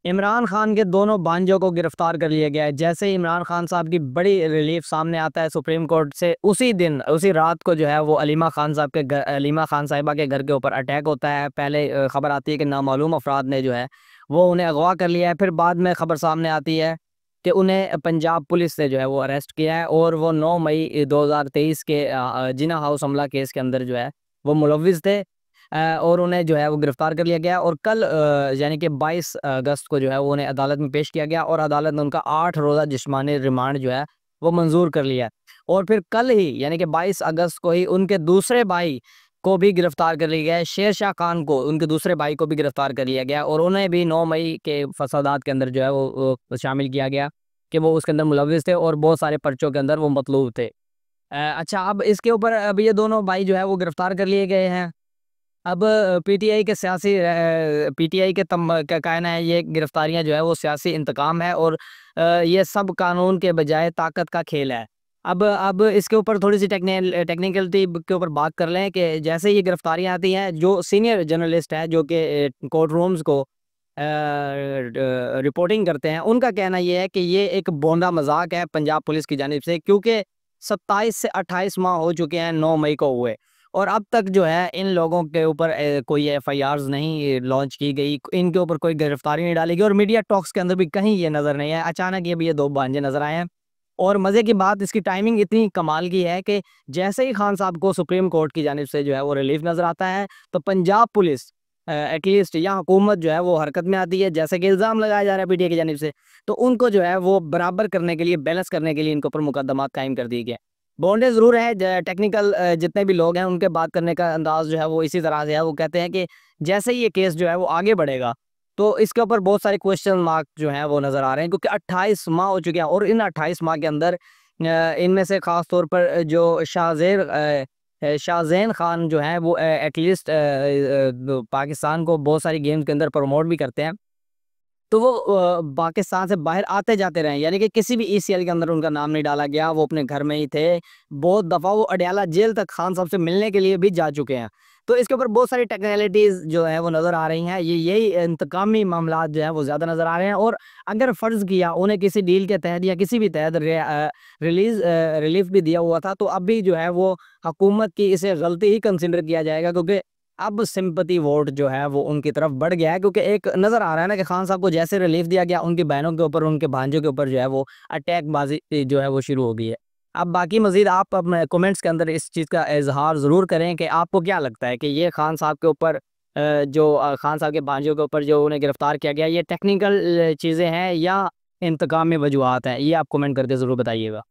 इमरान खान के दोनों भांजों को गिरफ्तार कर लिया गया है। जैसे ही इमरान खान साहब की बड़ी रिलीफ सामने आता है सुप्रीम कोर्ट से, उसी दिन उसी रात को जो है वो अलीमा खान साहब के घर, अलीमा खान साहिबा के घर के ऊपर अटैक होता है। पहले खबर आती है कि नामालूम अफराद ने जो है वो उन्हें अगवा कर लिया है। फिर बाद में खबर सामने आती है कि उन्हें पंजाब पुलिस ने जो है वो अरेस्ट किया है और वो 9 मई 2023 के जिना हाउस हमला केस के अंदर जो है वो मुलविस थे। और उन्हें जो है वो गिरफ्तार कर लिया गया और कल यानी कि 22 अगस्त को जो है वो उन्हें अदालत में पेश किया गया और अदालत ने उनका 8 रोज़ा जिस्मानी रिमांड जो है वो मंजूर कर लिया। और फिर कल ही यानी कि 22 अगस्त को ही उनके दूसरे भाई को भी गिरफ्तार कर लिया गया है। शेर शाह खान को, उनके दूसरे भाई को भी गिरफ्तार कर लिया गया और उन्हें भी 9 मई के फसादात के अंदर जो है वो शामिल किया गया कि वो उसके अंदर मुलविस थे और बहुत सारे पर्चों के अंदर वो मतलूब थे। अच्छा, अब इसके ऊपर अब ये दोनों भाई जो है वो गिरफ्तार कर लिए गए हैं। अब पीटीआई के सियासी पीटीआई के तम का कहना है ये गिरफ्तारियां जो है वो सियासी इंतकाम है और ये सब कानून के बजाय ताकत का खेल है। अब इसके ऊपर थोड़ी सी टेक्निकलिटी के ऊपर बात कर लें कि जैसे ये गिरफ्तारियां आती हैं, जो सीनियर जर्नलिस्ट है जो कि कोर्ट रूम्स को रिपोर्टिंग करते हैं, उनका कहना ये है कि ये एक बोंदा मजाक है पंजाब पुलिस की जानिब से, क्योंकि 27 से 28 माह हो चुके हैं 9 मई को हुए और अब तक जो है इन लोगों के ऊपर कोई एफआईआर्स नहीं लॉन्च की गई, इनके ऊपर कोई गिरफ्तारी नहीं डाली गई और मीडिया टॉक्स के अंदर भी कहीं ये नज़र नहीं है। अचानक ये भी ये दो भांजे नजर आए हैं और मज़े की बात, इसकी टाइमिंग इतनी कमाल की है कि जैसे ही खान साहब को सुप्रीम कोर्ट की जानिब से जो है वो रिलीफ नज़र आता है तो पंजाब पुलिस एटलीस्ट या हुकूमत जो है वो हरकत में आती है। जैसे कि इल्ज़ाम लगाया जा रहा है पीटीआई की जानिब से, तो उनको जो है वो बराबर करने के लिए, बैलेंस करने के लिए इनके ऊपर मुकदमा कायम कर दिए गए। बॉन्डे ज़रूर है, टेक्निकल जितने भी लोग हैं उनके बात करने का अंदाज जो है वो इसी तरह से है। वो कहते हैं कि जैसे ही ये केस जो है वो आगे बढ़ेगा तो इसके ऊपर बहुत सारे क्वेश्चन मार्क जो हैं वो नज़र आ रहे हैं, क्योंकि 28 माह हो चुके हैं और इन 28 माह के अंदर इनमें से ख़ास तौर पर जो शाहज़ैन खान जो है वो एटलीस्ट पाकिस्तान को बहुत सारी गेम्स के अंदर प्रमोट भी करते हैं, तो वो पाकिस्तान से बाहर आते जाते रहे, यानी कि किसी भी ईसीएल के अंदर उनका नाम नहीं डाला गया, वो अपने घर में ही थे। बहुत दफ़ा वो अडयाला जेल तक खान साहब से मिलने के लिए भी जा चुके हैं। तो इसके ऊपर बहुत सारी टेक्निकलिटीज़ जो है वो नज़र आ रही हैं। ये यही इंतकामी मामलात जो है वो ज़्यादा नज़र आ रहे हैं और अगर फ़र्ज़ किया उन्हें किसी डील के तहत या किसी भी तहत रिलीफ़ भी दिया हुआ था, तो अब भी जो है वो हुकूमत की इसे गलती ही कंसिडर किया जाएगा, क्योंकि अब सिंपैथी वोट जो है वो उनकी तरफ बढ़ गया है। क्योंकि एक नज़र आ रहा है ना कि खान साहब को जैसे रिलीफ दिया गया, उनकी बहनों के ऊपर, उनके भांजों के ऊपर जो है वो अटैकबाजी जो है वो शुरू हो गई है। अब बाकी मज़ीद आप अपने कमेंट्स के अंदर इस चीज़ का इज़हार ज़रूर करें कि आपको क्या लगता है कि ये खान साहब के ऊपर खान साहब के भांजों के ऊपर जो उन्हें गिरफ्तार किया गया, ये टेक्निकल चीज़ें हैं या इंतकामी वजूहात हैं? ये आप कमेंट करके ज़रूर बताइएगा।